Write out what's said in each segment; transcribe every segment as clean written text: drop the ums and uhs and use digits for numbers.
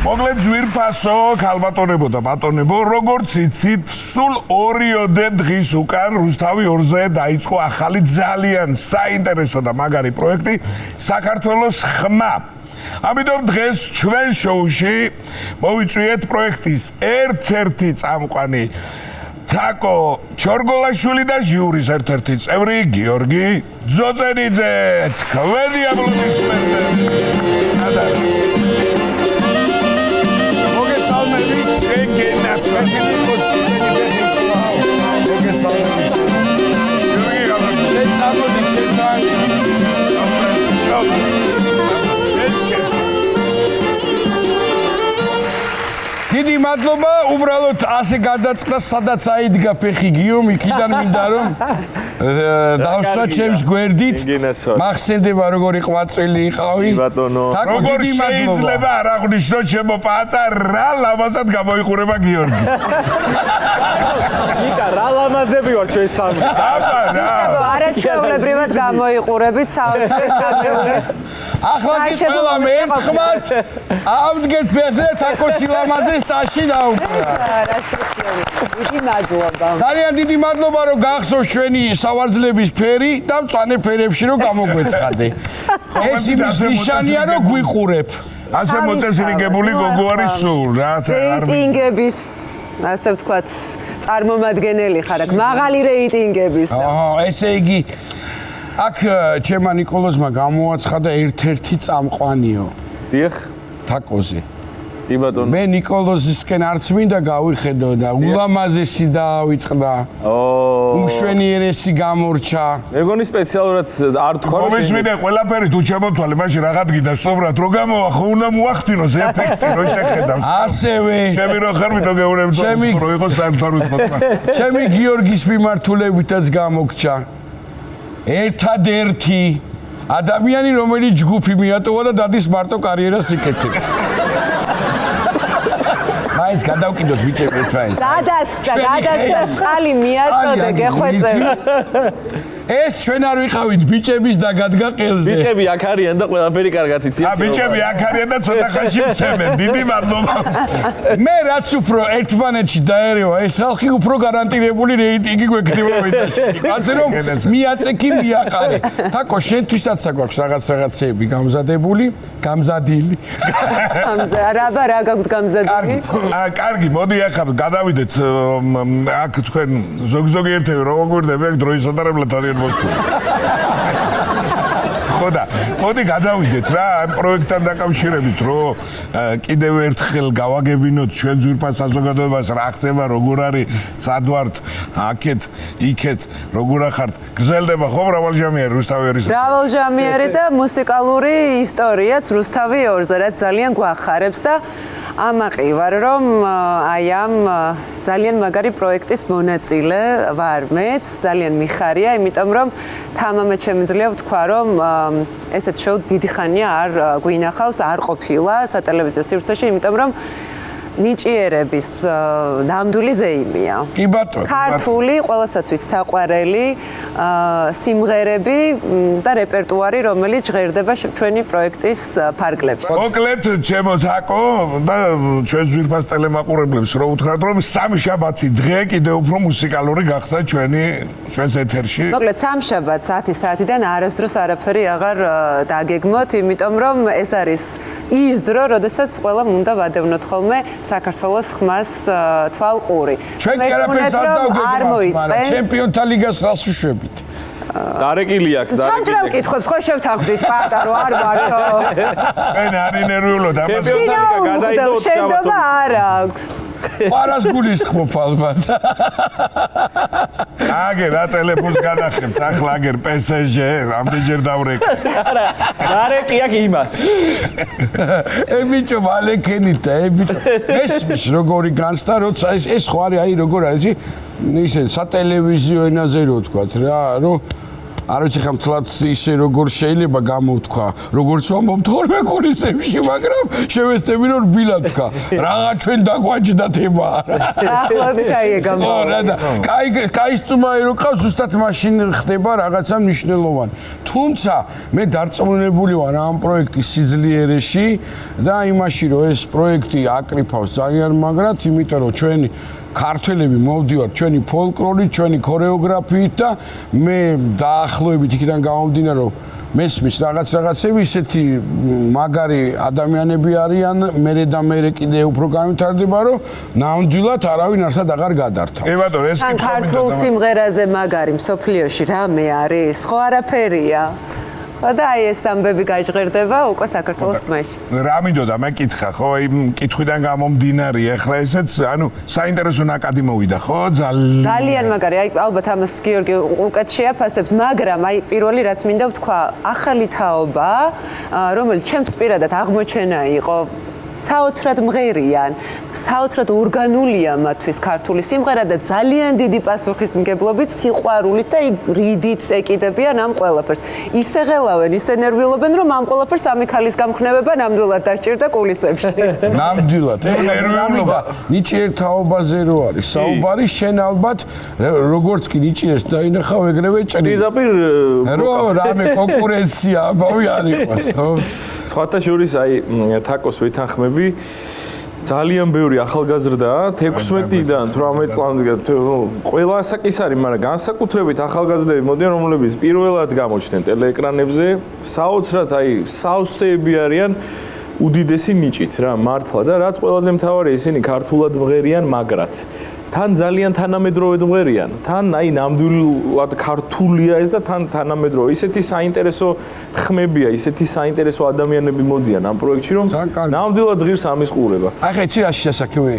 მოკლედ ძვირფასო ქალბატონებო და ბატონებო, როგორც იცით, სულ 2 დღის უკან რუსთავი 2-ზე დაიწყო ახალი ძალიან საინტერესო და მაგარი პროექტი საქართველოს ხმა. ამიტომ დღეს ჩვენ შოუში მოვიწვიეთ პროექტის ერთ-ერთი წამყვანი თაკო ჩორგოლაშვილი და ჟიურის ერთ-ერთი წევრი გიორგი ძოწენიძე. თქვენი აპლოდისმენტები. მოგესალმებით, შეგენაც ვერტიკოს მოგესალმებით. დიდი მადლობა, უბრალოდ ასე გადაწყდა, სადაც აიდგა ფეხი გიომ, იქიდან მინდა რომ დავსვა ჩემს გვერდით. მახსენდება როგორი ყვაწვილი იყავი. როგორ შეიძლება არ აღვნიშნო ჩემო პატარა ლამაზად გამოიყურება გიორგი. იკა რა ლამაზები ვარ ჩვენ სამი. აბა რა. არაჩვეულებრივად გამოიყურებით საოცრეს კატეგორიას. ახლა კი ყველა მერთხმად ავდგეთ ფეხზე თაკოსი ლამაზეს ტაში დაუბრა. დიდი მადლობა. ძალიან დიდი მადლობა რომ გახსოვს ჩვენი სავარძლების ფერი და მწვანე ფერებში რომ გამოგვეცხადე. ეს იმის ნიშანია რომ გვიყურებ. ასე მოწესრიგებული გოგო არის სულ რა. რეიტინგების ასე ვთქვათ წარმომადგენელი ხარ აქ მაღალი რეიტინგების. ესე იგი აქ ჩემა ნიკოლოზმა გამოაცხადა ერთ-ერთი წამყვანიო. დიახ. თაკოზე. კი ბატონო. მე ნიკოლოზისკენ არც მინდა გავიხედო და ულამაზესი დაავიწყდა. უმშვენიერესი გამორჩა. მეგონი სპეციალურად არ თქვა რომ მომისმინე ყველაფერი თუ ჩემოთვალე მაშინ რაღაც გიდა სწორად რო გამოვა ხო უნდა მოახდინოს ეფექტი რო შეხედავს. ასევე ჩემი რო ხარ ვიტო გეუბნები რო იყოს საერთოდ ვიტყვა. ჩემი გიორგის მიმართულებითაც გამოგჩა. ერთადერთი ადამიანი რომელიც ჯგუფი მიატოვა და დადის მარტო კარიერას იკეთებს. მაინც გადავკიდოთ ბიჭები ერთმანეთს. გადასცა წყალი მიაწოდე გეხვეწები. ეს ჩვენ არ ვიყავით ბიჭების და გადგა ყელზე. ბიჭები აქ არიან და ყველაფერი კარგად იციან. ბიჭები აქ არიან და ცოტა ხანში მცემენ. დიდი მადლობა. მე რაც უფრო ერთმანეთში დაერევა ეს ხალხი უფრო გარანტირებული რეიტინგი გვექნება ვიდაში. ასე რომ მიაწექი მიაყარე. თაკო შენთვისაც აქვს რაღაცეები გამზადებული, გამზადილი. რა გაგვთ გამზადილი? კარგი, მოდი აქ გადავიდეთ აქ თქვენ ზოგი ერთები რომ მოგვირდები აქ დროის ატარებლად არიან მოსული. ხოდა, მოდი გადავიდეთ რა ამ პროექტთან დაკავშირებით, რომ კიდევ ერთხელ გავაგებინოთ ჩვენ ძვირფას საზოგადოებას რა ხდება, როგორ არის, სად ვართ, აქეთ, იქეთ, როგორ ახართ. გრძელდება ხო მრავალჟამიერი რუსთავი 2-ზე? მრავალჟამიერი და მუსიკალური ისტორიაც რუსთავი 2-ზე, რაც ძალიან გვახარებს და ამაყი ვარ რომ აი ამ ძალიან მაგარი პროექტის მონაწილე ვარ მეც, ძალიან მიხარია, იმიტომ რომ თამამად შემიძლია ვთქვა რომ ესეთ შოუ დიდი ხანია არ გვინახავს, არ ყოფილა სატელევიზიო სივრცეში, იმიტომ რომ ნიჭიერების ნამდვილი ზეიმია. კი ბატონო. ქართული, ყველასათვის საყვარელი სიმღერები და რეპერტუარი, რომელიც ჟღერდება ჩვენი პროექტის ფარგლებში. მოკლედ, ჩემო თაკო და ჩვენ ძვირფას ტელემაყურებლებს რო უთხრათ, რომ სამშაბათი დღე კიდევ უფრო მუსიკალური გახდა ჩვენს ეთერში. მოკლედ, სამშაბათს 10 საათიდან არასდროს არაფერი აღარ დაგეგმოთ, იმიტომ რომ ეს არის ის დრო, როდესაც ყველამ უნდა ვადევნოთ ხოლმე საქართველოს ხმას თვალყური. ჩვენ კი არაფერს არ დავგეგმავთ, მაგრამ ჩემპიონთა ლიგას რას ვუშვებით? დარეკილი აქვს, დარეკილი. სამჯერ ვკითხებს, ხო შევთანხმდით პატარო, არ ვართო. მე არ ინერვიულობ ამას. გადაიდო შენდობა არ აქვს. პარას გულისხმობ ალბათ. აგერ რა ტელეფონს განახებთ, ახლა აგერ PSG, რამდენჯერ დავრეკე. არა, დარეკი აქ იმას. ბიჭო, მალეკენით და ბიჭო. ესმის როგორი განცდა, როცა ეს ხო არის, აი როგორ არის, ისე სატელევიზიო ენაზე რო ვთქვათ რა, რომ არ ვიცი ხა მთლად ისე როგორ შეიძლება გამოვთქვა, როგორც ვამბობ 12 კულისებში, მაგრამ შევეცდები რომ რბილად თქვა. Რაღა ჩვენ დაგვაჯდათ ება. ახლობით აი ეგამო. კაი სტუმარი რო ყავს, ზუსტად მაშინ ხდება რაღაცა მნიშვნელოვანი. თუმცა მე დარწმუნებული ვარ ამ პროექტის სიძლიერეში და იმაში რომ ეს პროექტი აკრიფავს ძალიან მაგრად, იმიტომ რომ ჩვენი ქართველები მოვდივართ ჩვენი ფოლკლორით, ჩვენი ქორეოგრაფიით და მე დაახლოებით იქიდან გამომდინარე რომ მესმის რაღაცები ისეთი მაგარი ადამიანები არიან, მერე და მერე კიდე უფრო განვითარდება, რომ ნამდვილად არავინ არსად აღარ გადართავ. ევადორ, ეს თან ქართულ სიმღერაზე მაგარი მსოფლიოში რამე არის? ხო არაფერია. და აი ეს ამბები გაჟღერდება უკვე საქართველოს თმაში. რა მინდოდა მეკითხა, ხო, იმ კითხვიდან გამომდინარე, ახლა ესეც, ანუ საინტერესო ნაკადი მოვიდა, ხო? ძალიან მაგარი, აი ალბათ ამას გიორგი უკეთ შეაფასებს, მაგრამ აი პირველი რაც მინდა ვთქვა, ახალი თაობა, რომელიც ჩემთვის პირადად აღმოჩენა იყო საოცრად მღერიან, საოცრად ორგანულია მათთვის ქართული სიმღერა და ძალიან დიდი პასუხისმგებლობით, სიყვარულით და რიდით ეკიდებიან ამ ყველაფერს. ისე ღელავენ, ისე ნერვიულობენ, რომ ამ ყველაფერს სამი ქალის გამხნევება ნამდვილად დასჭირდა კულისებში. ნამდვილად. ნერვიულობა. ნიჭიერ თაობაზე რო არის საუბარი, შენ ალბათ როგორც კი ნიჭიერს დაინახავ, ეგრევე ჭრი. პირდაპირ რამე კონკურენცია ამბავი არ იყოს, ხო? სხვათა შორის აი თაკოს ვითანხმები ძალიან ბევრი ახალგაზრდაა 16-დან 18 წლამდე ყველა ასაკის არის, მაგრამ განსაკუთრებით ახალგაზრდები მოდიან, რომლებიც პირველად გამოჩნდნენ ტელეეკრანებზე, საოცრად აი სავსეები არიან უდიდესი ნიჭით რა, მართლა და რაც ყველაზე მთავარია, ისინი ქართულად მღერიან მაგრად. თან ძალიან თანამედროვე მღერიან. თან აი ნამდვილად ქართულია ეს და თან თანამედროვე. ისეთი საინტერესო ხმებია, ისეთი საინტერესო ადამიანები მოდიან ამ პროექტში, რომ ნამდვილად ღირს ამის ყურება. აი ხა იცი რა შესაძლოა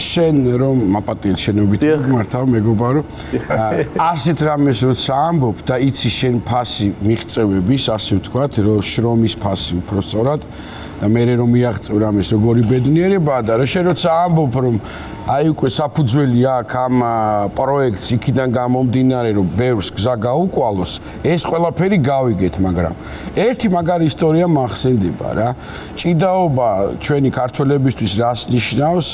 შენ რომ მაპატიეთ შენობით მართავ მეგობარო ასეთ რამეს როცა ამბობ და იცი შენ ფასი მიღწევების ასე ვთქვათ რომ შრომის ფასი უფრო სწორად და მე რომ მიაღწევ რამეს როგორი ბედნიერებაა და რა შენ როცა ამბობ რომ აი უკვე საფუძველი აქვს ამ პროექტს იქიდან გამომდინარე რომ ბევრს გზა გაუკვალოს ეს ყველაფერი გავიგეთ მაგრამ ერთი მაგარი ისტორია მახსენდება რა ჭიდაობა ჩვენი ქართველებისთვის რას ნიშნავს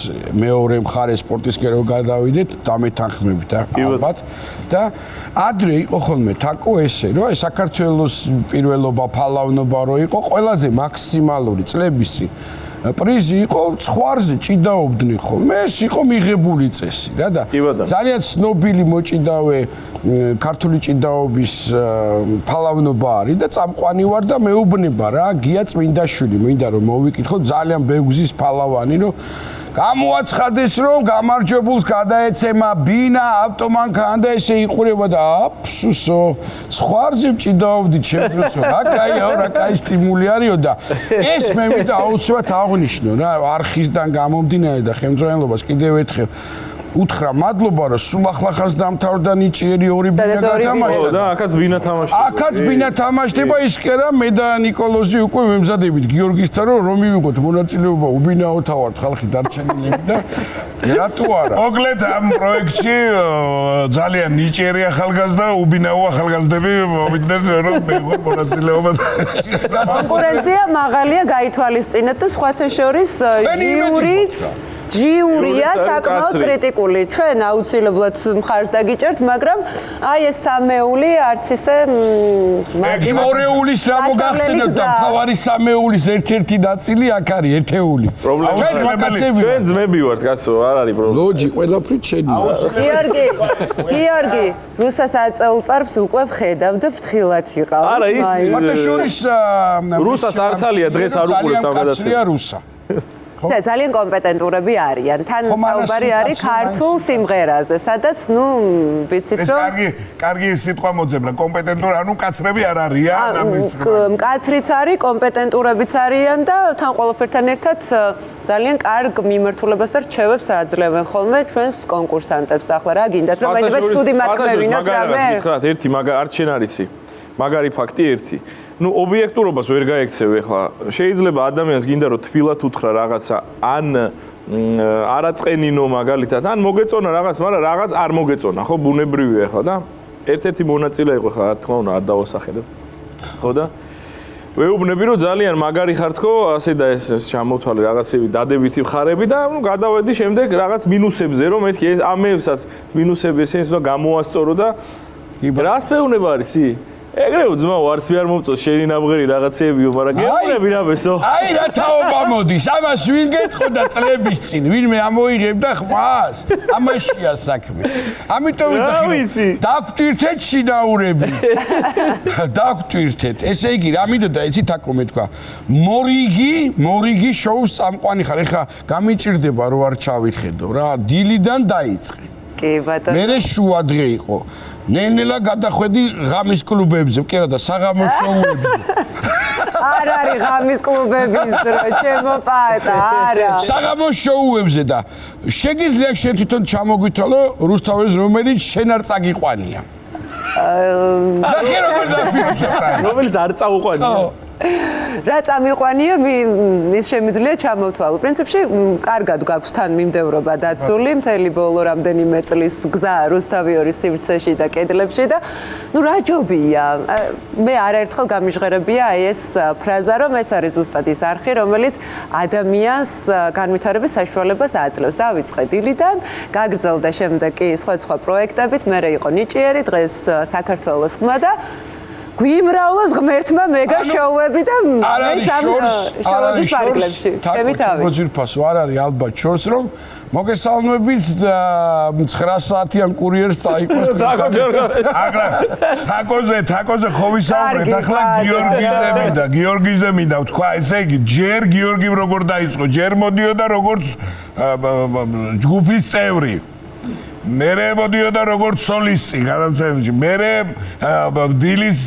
მეორე მხარე სპორტისკენ რო გადავიდეთ დამეთანხმებით ალბათ და ადრე იყო ხოლმე თაკო ესე რომ აი საქართველოს პირველობა ფალავნობა რო იყო ყველაზე მაქსიმალური წლების წინ პრიზი იყო ცხვარზე ჭიდაობდნენ ხოლმე ეს იყო მიღებული წესი რა და ძალიან ცნობილი მოჭიდავე ქართული ჭიდაობის ფალავნობა არის და წამყვანი ვარ და მეუბნება რა გია წმინდაშვილი მინდა რომ მოვიკითხო ძალიან ბერგზის ფალავანი რომ გამოაცხადეს რომ გამარჯვებულს გადაეცემა ბინა ავტომანქანა და ესე იყურება და აფსუსო ცხვარზე ჭიდაობდი ჩემთვისო რა კაიაო რა კაი სტიმული არისო და ეს მე მინდა აუცილებლად აღნიშნო რა არხისგან გამომდინარე და ხელმძღვანელობას კიდევ ერთხელ უთხრა მადლობა რომ სულ ახლახანს დამთავრდა ნიჭიერი ორი ბინა გათამაშდა და აქაც ბინა თამაშდება აქაც ბინა თამაშდება ის კერა მე და ნიკოლოზი უკვე მემზადებით გიორგისთან რომ მივიღოთ მონაწილეობა უბინაოთა ვართ ხალხი დარჩენილები და რატო არა მოკლედ ამ პროექტში ძალიან ნიჭიერი ახალგაზრდა უბინაო ახალგაზრდები მოვიდნენ რომ მივიღოთ მონაწილეობა კონკურენცია მაღალია გაითვალისწინეთ და სხვათა შორის ჯიურია საკმაოდ კრიტიკული. ჩვენ აუცილებლად მხარს დაგიჭერთ, მაგრამ აი ეს სამეული არც ისე ორეულის რა მოგახსენოთ და მთავარი სამეულის ერთ-ერთი ნაწილი აქ არის ერთეული. ჩვენ ძმები ვართ, კაცო, არ არის პრობლემა. ლოჯი ყველაფრით შენია. გიორგი, რუსას აწეულ წარბს უკვე ვხედავ და ფრთხილად იყავ. არა, ის შორის რუსას არც ალია დღეს არ უყურებს ამ გადაცემას. რუსა. ძალიან კომპეტენტურები არიან. თან საუბარი არის ქართულ სიმღერაზე, სადაც ნუ ვიცით რომ კარგი სიტყვა მოძებნა, კომპეტენტური, ანუ კაცრები არ არიან ამის. კაცრიც არის, კომპეტენტურებიც არიან და თან ყველაფერთან ერთად ძალიან კარგ მიმართულებას და რჩევებს აძლევენ ხოლმე ჩვენს კონკურსანტებს და ახლა რა გინდათ რომ მე ცუდი მათქმევინოთ რამე? მითხრათ ერთი არც შენ არიცი. მაგარი ფაქტი ერთი. ნუ ობიექტურობას ვერ გაექცევ ახლა. შეიძლება ადამიანს გინდა რომ თბილად უთხრა რაღაცა ან არაწყენინო მაგალითად ან მოგეწონა რაღაც, მაგრამ რაღაც არ მოგეწონა, ხო, ბუნებრივია ახლა და ერთ-ერთი მონაწილე იყო ხა, რა თქმა უნდა, არ დავასახელებ. ხო და ვეუბნები რომ ძალიან მაგარი ხართქო, ასე და ეს ჩამოთვალე რაღაცები დადებითი მხარები და გადავედი შემდეგ რაღაც მინუსებზე რომ მეთქი ამეებსაც მინუსები ესენს უნდა გამოასწორო და რას მეუბნება არის ი? ეგრეო ძმაო არც ვერ მომწონს შენი ნაბღერი რაღაცეებიო, მაგრამ გეუბნები რამესო. აი რა თაობა მოდის, ამას ვინ გეტყო და წლების წინ, ვინმე ამოიღებდა ხმას? ამაშია საქმე. ამიტომ ვიძახი, დაგვტვირთეთ შინაურები. დაგვტვირთეთ. ესე იგი, რა მინდოდა იცი თაკო მე თქვა, მორიგი შოუს წამყვანი ხარ. ეხა გამიჭირდება რო არ ჩავითხედო რა, დილიდან დაიწყე. კი ბატონო. მერე შუადღე იყო. ნენელა გადახვედი ღამის კლუბებზე, კი რა და საღამოს შოუებზე. არ არის ღამის კლუბების დრო, ჩემო პატა, არა. საღამოს შოუებზე და შეგიძლია შენ თვითონ ჩამოგვითვალო რუსთავის რომელიც შენ არ წაგიყვანია. ნახე როგორ დაფიქრდა. რომელიც არ წაუყვანია. რა წამიყვანია ის შემიძლია ჩამოვთვალო. პრინციპში კარგად გაქვს თან მიმდევრობა დაცული მთელი ბოლო რამდენიმე წლის გზა რუსთავი 2 სივრცეში და კედლებში და ნუ რა ჯობია. მე არაერთხელ გამიჟღერებია აი ეს ფრაზა რომ ეს არის ზუსტად ის არხი რომელიც ადამიანს განვითარების საშუალებას აძლევს. დავიწყე დილიდან, გაგრძელდა შემდეგ კი სხვა პროექტებით, მერე იყო ნიჭიერი, დღეს საქართველოს ხმა და გვიმრავლოს ღმერთმა მეგა შოუები და მეც ამ შოუების პარკლებში. ჩემი თავი. მოძირფასო არ არის ალბათ შორს რომ მოგესალმებით და 9 საათიან კურიერს წაიყვეს თაკოზე ხო ვისაუბრეთ ახლა გიორგიზე მინდა ვთქვა ესე იგი ჯერ გიორგიმ როგორ დაიწყო ჯერ მოდიოდა როგორც ჯგუფის წევრი მერე მოდიოდა როგორც სოლისტი გადაცემებში მერე დილის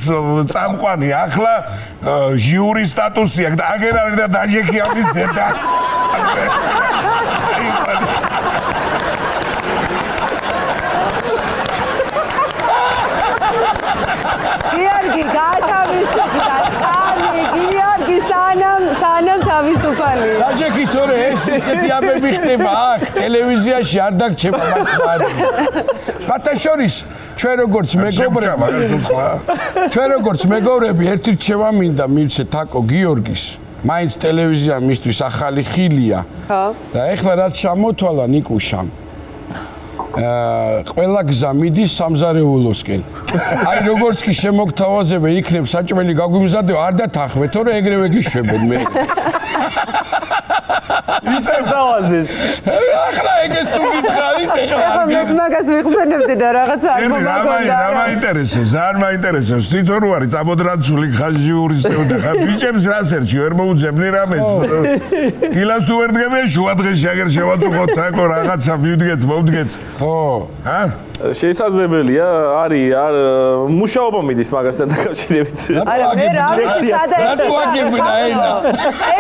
წამყვანი ახლა ჟიურის სტატუსი აქვს და აგერ არის და დაჟექი ამის დედას გიორგი გაათავისუფლა გიორგი სანამ თავისუფალი დაჟექი თორე ეს ისეთი ამები ხდება აქ ტელევიზიაში არ დაგჩება მართლა სხვათა შორის ჩვენ როგორც მეგობრები ერთი რჩევა მინდა მივცე თაკო გიორგის მაინც ტელევიზია მისთვის ახალი ხილია და ეხლა რაც ჩამოთვალა ნიკუშამ ყველა გზა მიდის სამზარეულოსკენ. აი როგორც კი შემოგთავაზებენ იქნებ საჭმელი გაგვიმზადებ არ დათანხმე თორე ეგრევე გიშვებენ მე. ისეს დავაზეს. ახლა ეგეც თუ გითხარით ეხლა მე მაგას ვიხსენებდი და რაღაც არ მომაგონდა. რა მაინტერესებს? არ მაინტერესებს. თვითონ რო არის წამოდრაცული ხაჟიურის და ხა ბიჭებს რას ერჩი ვერ მოუძებნი რამეს. გილას თუ ვერ დგებიან შუადღეში აგერ შევაწუხოთ თაკო რაღაცა მივდგეთ მოვდგეთ. ხო. ჰა? შესაძლებელია, არის მუშაობა მიდის მაგასთან დაკავშირებით. არა, მე რა ვიცი, სადაც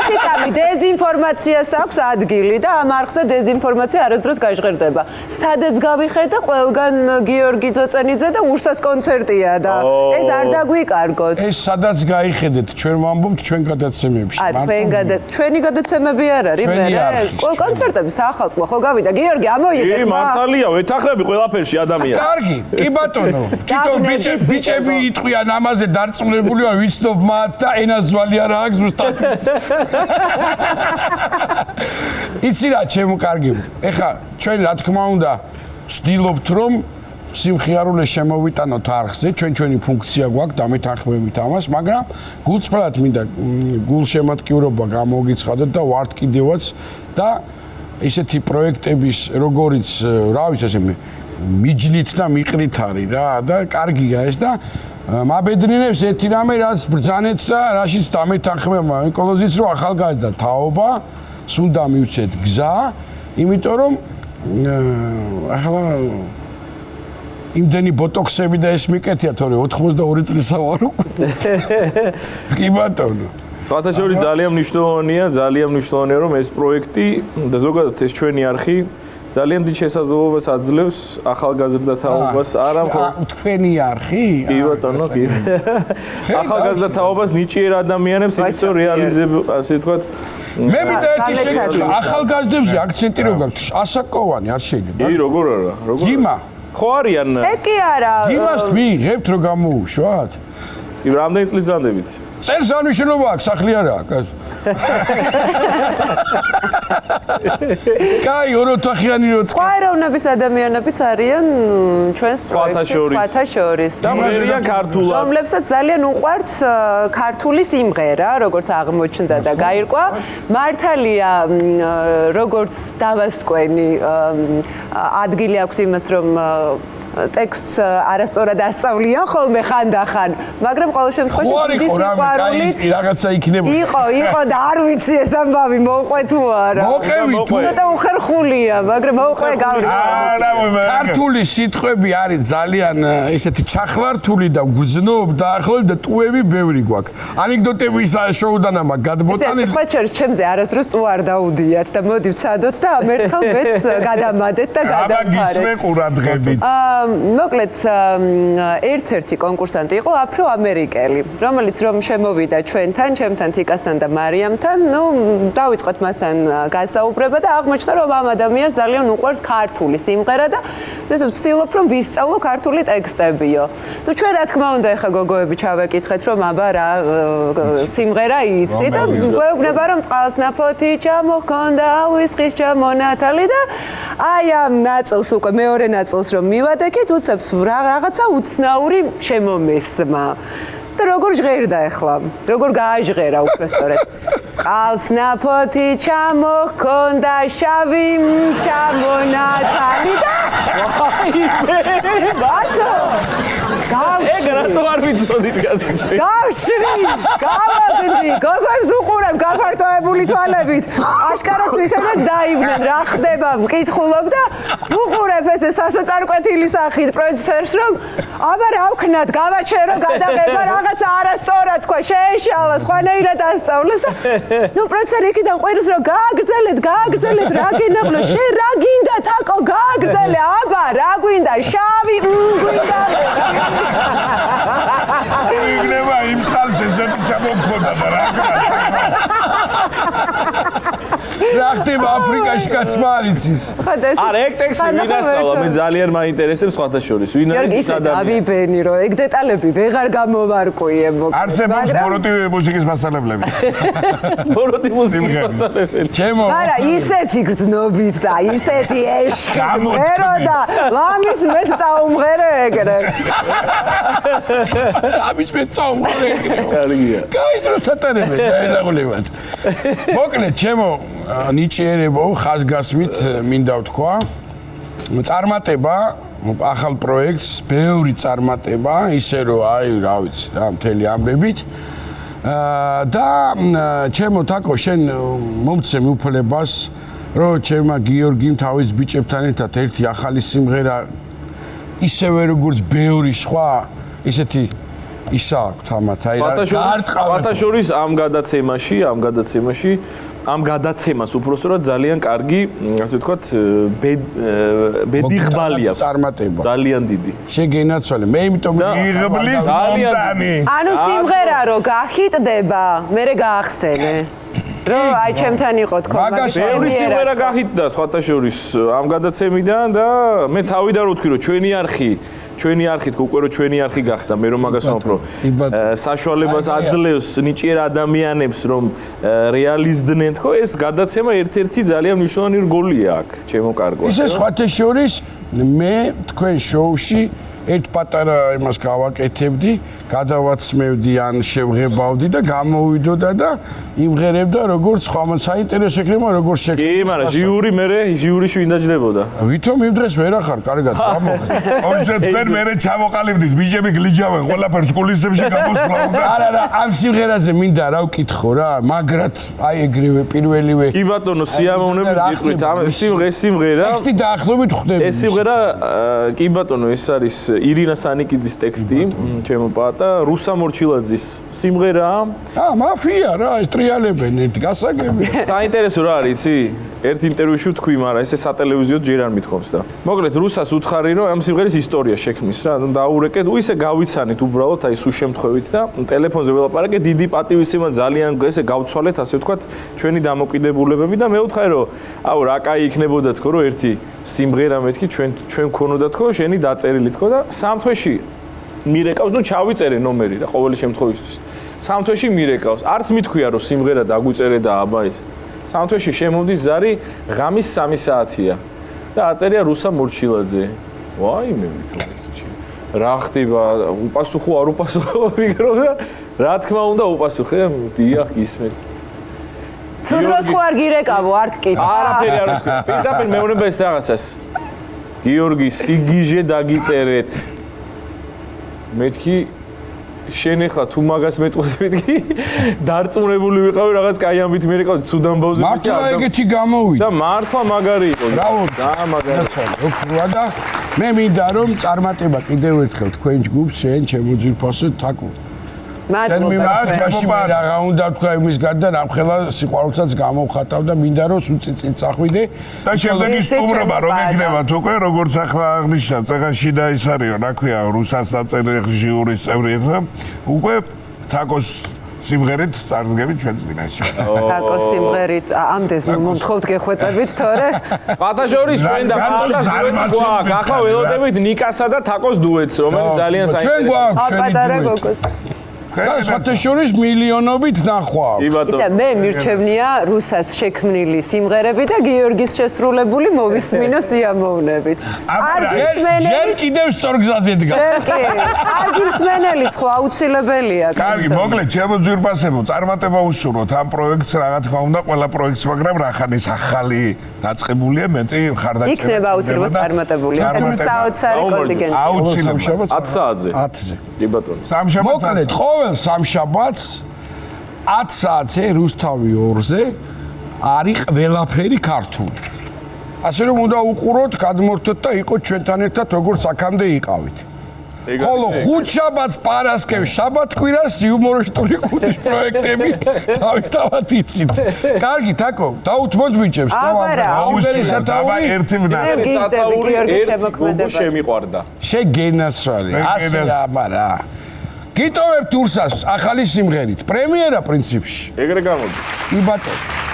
ერთი წამი დეზინფორმაციას აქვს ადგილი და ამ არხზე დეზინფორმაცია არასდროს გაჟღერდება. სადაც გავიხედა ყველგან გიორგი ძოწენიძე და ურსას კონცერტია და ეს არ დაგვიკარგოთ. ეს სადაც გაიხედეთ ჩვენ ვამბობთ ჩვენ გადაცემებში. ჩვენი გადაცემები არ არის მე. კონცერტები საახალწლო ხო გავიდა გიორგი ამოიღეთ. კი მართალია, ვეთანხმები ყველაფერში კარგი, კი ბატონო. თვითონ ბიჭები იტყვიან ამაზე დარწმუნებული ვარ, ვიცნობ მათ და ენას ძვალი არ აქვს ზუსტად. იცი რა, ჩემო კარგი. ეხა ჩვენ რა თქმა უნდა ვცდილობთ რომ სიმხიარულე შემოვიტანოთ არხზე, ჩვენი ფუნქცია გვაქვს დამეთანხმებით ამას, მაგრამ გულწრფელად მინდა გულშემატკივრობა გამოგიცხადოთ და ვართ კიდევაც და ესეთი პროექტების როგორიც რა ვიცი ესე მიჯნით და მიყრით არის რა და კარგია ეს და მაბედნიერებს ერთი რამე რაც ბრძანეთ და რაშიც დამეთანხმება ნიკოლოზიც რომ ახალგაზრდა თაობა სუნდა მივცეთ გზა იმიტომ რომ ახლა იმდენი ბოტოქსები და ეს მიკეთია თორე 82 წელსა ვარ უკვე კი ბატონო სხვათა შორის ძალიან მნიშვნელოვანია რომ ეს პროექტი და ზოგადად ეს ჩვენი არხი ძალიან დიდ შესაძლებლობას აძლევს ახალგაზრდა თაობას არა მხოლოდ თქვენი არხი კი ბატონო კი ახალგაზრდა თაობას ნიჭიერ ადამიანებს იწევ რეალიზებულ ასე ვთქვათ მე მინდა ერთი ახალგაზრდებზე აქცენტი რო გაქვს ასაკოვანი არ შეიძლება კი როგორ არა გიმა ხო არიან ეკი არა. იმას მიიღებთ რომ გამოუშვათ? რამდენი წლის ძანდებით? წელს ანიშნულობა აქვს, სახლი არა აქვს. კაი, ოროთახიანი რო სხვა ეროვნების ადამიანებიც არიან ჩვენს სხვათა შორის. და მერია ქართულად. რომლებსაც ძალიან უყვართ ქართული სიმღერა, როგორც აღმოჩნდა და გაირკვა. მართალია, როგორც დავასკვენი, ადგილი აქვს იმას, რომ ტექსტს არასწორად ასწავლიან ხოლმე ხანდახან, მაგრამ ყოველ შემთხვევაში დიდი სიყვარულით რაღაცა იქნება. იყო და არ ვიცი ეს ამბავი მოუყვე თუ არა. მოყევი თუ და უხერხულია, მაგრამ მოუყვე გავიგე. ქართული სიტყვები არის ძალიან ესეთი ჩახლართული და გძნობ და ახლობ და ტუები ბევრი გვაქვს. ანეკდოტები შოუდან ამას გადმოტანის. სხვა შორის ჩემზე არასდროს ტუ არ დაუდიათ და მოდი ვცადოთ და ამ ერთხელ მეც გადამადეთ და გადავფარეთ. აბა გისმე ყურადღებით. მოკლედ ერთ-ერთი კონკურსანტი იყო აფრო-ამერიკელი, რომელიც რომ შემოვიდა ჩვენთან, ჩემთან, თიკასთან და მარიამთან, დავიწყეთ მასთან გასაუბრება და აღმოჩნდა, რომ ამ ადამიანს ძალიან უყვარს ქართული სიმღერა და ესე ვცდილობ, რომ ვისწავლო ქართული ტექსტებიო. ჩვენ რა თქმა უნდა, ეხა გოგოები ჩავეკითხეთ, რომ აბა რა სიმღერა იცი და გვეუბნება, რომ წყალსნაფოთი ჩამოჰქონდა, ვისხის ჩამონათალი და აი ამ ნაწილს უკვე მეორე ნაწილს რომ მივადექით, უცებ რაღაცა უცნაური შემომესმა. და როგორ ჟღერდა ახლა? როგორ გააჟღერა უფრო სწორედ? წყალსნაფოთი ჩამოჰქონდა, შავი ჩამონათალი და ბაცო! ეგ რატო არ ვიცოდით გასაგები? გავშრი, გავაგდი, გოგოებს უყურებ გაფართოებული თვალებით. აშკარად თვითონაც დაიბნენ, რა ხდება, მკითხულობ და უყურებ ესე სასაწარკვეთილი სახით პროდიუსერს რომ აბა რა ვქნათ, გავაჩერო გადაღება, რაღაცა არასწორად თქვა, შეეშალა, სხვანაირად ასწავლეს და პროდიუსერი იქიდან ყვირს რომ გააგრძელეთ, რა გენაღლო, შენ რა გინდა თაკო, გააგრძელე, აბა რა გვინდა, შავი გვინდა. იქნება იმ წყალს ესეთი ჩამოქონდა და რა რა ხდება აფრიკაში კაცმა არ იცის. არა, ეგ ტექსტი ვინ ასწავლა? მე ძალიან მაინტერესებს სხვათა შორის. ვინ არის ეს ადამიანი? დავიბენი რომ ეგ დეტალები ვეღარ გამოვარკვიე მოკლედ. არსებობს ბოროტი მუსიკის მასალებლები. ბოროტი მუსიკის მასალებლები. ჩემო. არა, ისეთი გრძნობით და ისეთი ეშკერო და ლამის მეც წაუმღერე ეგრე. ამის მე წაუმღერე ეგრე. კარგია. კაი დრო სატარებენ, დაერაღლებათ. მოკლედ, ჩემო ნიჭიერებო, ხაზგასმით მინდა ვთქვა. წარმატება, ახალ პროექტს, ბევრი წარმატება, ისე რომ აი, რა ვიცი, რა მთელი ამბებით. და ჩემო თაკო, შენ მომცემ უფლებას, რომ ჩემმა გიორგიმ თავის ბიჭებთან ერთად ერთი ახალი სიმღერა ისევე როგორც ბევრი სხვა ისეთი ისააქვთ ამათ, აი რა ფათაშორის ამ გადაცემას უბრალოდ ძალიან კარგი, ასე ვთქვათ, ბედიღბალი აქვს. წარმატება. ძალიან დიდი. შეგენაცვალე. მე იმიტომ იღბლის მომტანი. ანუ სიმღერა რო გახიტდება, მე გაახსენე. რო აი ჩემთან იყო თქო, მაგას ბევრი სიმღერა გახიტდა სხვათა შორის ამ გადაცემიდან და მე თავიდან რო ვთქვი, რომ ჩვენი არხი თქო, უკვე რომ ჩვენი არხი გახდა, მე რომ მაგას ვამბობ, საშუალებას აძლევს ნიჭიერ ადამიანებს რომ რეალიზდნენ თქო, ეს გადაცემა ერთ-ერთი ძალიან მნიშვნელოვანი რგოლია აქ, ჩემო კარგო. ისე სხვათა შორის მე თქვენ შოუში ერთ პატარა იმას გავაკეთებდი, გადავაცმევდი ან შევღებავდი და გამოვიდოდა და იმღერებდა როგორც ხომ საინტერესო იქნება როგორც შექმნა. კი, მაგრამ ჟიურიში ვინ დაჯდებოდა? ვითომ იმ დღეს ვერ ახარ, კარგად გამოხდა. ოღონდ თქვენ მერე ჩამოყალიბდით, ბიჭები გლიჯავენ, ყველაფერს კულისებში გამოსვლაო. არა, ამ სიმღერაზე მინდა რა ვკითხო რა, მაგრად აი ეგრევე პირველივე. კი ბატონო, სიამოვნებით გიტყვით, ამ სიმღერა. ტექსტი დაახლოებით ხვდები. ეს სიმღერა კი ბატონო, ეს არის ირინა სანიკიძის ტექსტი, ჩემო პატა, რუსა მორჩილაძის სიმღერაა. მაფია რა, ეს ტრიალებენ ერთ გასაგებია. საინტერესო რა არის, იცი? ერთ ინტერვიუში ვთქვი, მაგრამ ესე სატელევიზიოდ ჯერ არ მithkoms და. მოკლედ, რუსას უთხარი, რომ ამ სიმღერის ისტორია შექმნის რა, დაურეკეთ, ისე გავიცანით უბრალოდ, აი სულ შემთხვევით და ტელეფონზე ველაპარაკეთ, დიდი პატივისცემა ძალიან ესე გავცვალეთ, ასე ვთქვათ, ჩვენი დამოკიდებულებები და მე ვთხარი, რომ აუ რა კაი იქნებოდა თქო, რომ ერთი სიმღერა მეთქი ჩვენ გქონოდა თქო შენი დაწერილი თქო და სამ თვეში მირეკავს, ნუ ჩავიწერე ნომერი რა ყოველი შემთხვევისთვის. სამ თვეში მირეკავს. არც მithქვია რომ სიმღერა დაგვიწერე და აბა ის. სამ თვეში შემოვდის ზარი ღამის 3 საათია და აწერია რუსა მორჩილაძე. ვაიმე მithქვი. რა ხდება? უპასუხო არ უპასუხო ვიგრო და რა თქმა უნდა უპასუხე, დიახ გისმენთ. ცუდროს ხო არ გირეკავო, არ გკითხა. არაფერი არ ვთქვა. პირდაპირ მეუბნება ეს რაღაცას. გიორგი, სიგიჟე დაგიწერეთ. მეთქი შენ ახლა თუ მაგას მეტყვი დარწმუნებული ვიყავი რაღაც კაი ამბით მერეკავ ცუდ ამბავზე მართლა ეგეთი გამოვიდა და მართლა მაგარი იყო ბრავო და მაგარი ოქროა და მე მინდა რომ წარმატება კიდევ ერთხელ თქვენ ჯგუფს შენ ჩემო ძვირფასო თაკო შენ მიმართვაში მე რაღა უნდა თქვა იმის გარდა რამხელა სიყვარულსაც გამოვხატავ და მინდა რომ სულ წინ წახვიდე და შემდეგი სტუმრობა რო გეკნებათ უკვე როგორც ახლა აღნიშნა წეგანში და ის არისო რა ქვია რუსას დაწერილი ჟიურის წევრი უკვე თაკოს სიმღერით წარდგებით ჩვენ წინაშე თაკოს სიმღერით ამდენს მომთხოვთ გეხვეწებით თორე პატაჟორის ჩვენ და გვაქვს ახლა ველოდებით ნიკასა და თაკოს დუეტს რომელიც ძალიან საინტერესოა ჩვენ გვაქვს პატარა გოგოს და შეთაშორის მილიონობით ნახვა. იცი, მე მირჩევნია რუსას შექმნილი სიმღერები და გიორგის შესრულებული მოვისმინო სიამოვნებით. ჯერ კიდევ სწორ გზაზე დგა. არ გისმენელიც ხო აუცილებელია. კარგი, მოკლედ, ჩემო ძვირფასებო, წარმატება უსურვოთ ამ პროექტს, რა თქმა უნდა, ყველა პროექტს, მაგრამ რახანის ახალი დაწყებულია, მეტი ხარდაჭერა. იქნება აუცილებლად წარმატებული. საოცარი კონტინგენტი. აუცილებლად 10 საათზე. 10-ზე. კი ბატონო. სამშაბათს. მოკლედ, ყოველ სამშაბათს 10 საათზე რუსთავი 2-ზე არის ყველაფერი ქართული. ასე რომ უნდა უყუროთ, გადმორთოთ და იყოთ ჩვენთან ერთად როგორც აქამდე იყავით. ხოლო ხუთშაბათს პარასკევს შაბათ-კვირას იუმორისტული ყუთის პროექტები თავისთავად იცით. კარგი, თაკო, დაუთმოთ ბიჭებს, აბარა, დავაი ერთი ვნახე. ერთი გოგო შემიყვარდა. შეგენასვალი, ასე აბარა. გიტოვებთ ურსას ახალი სიმღერით, პრემიერა პრინციპში. ეგრე გამოდი. კი ბატონო.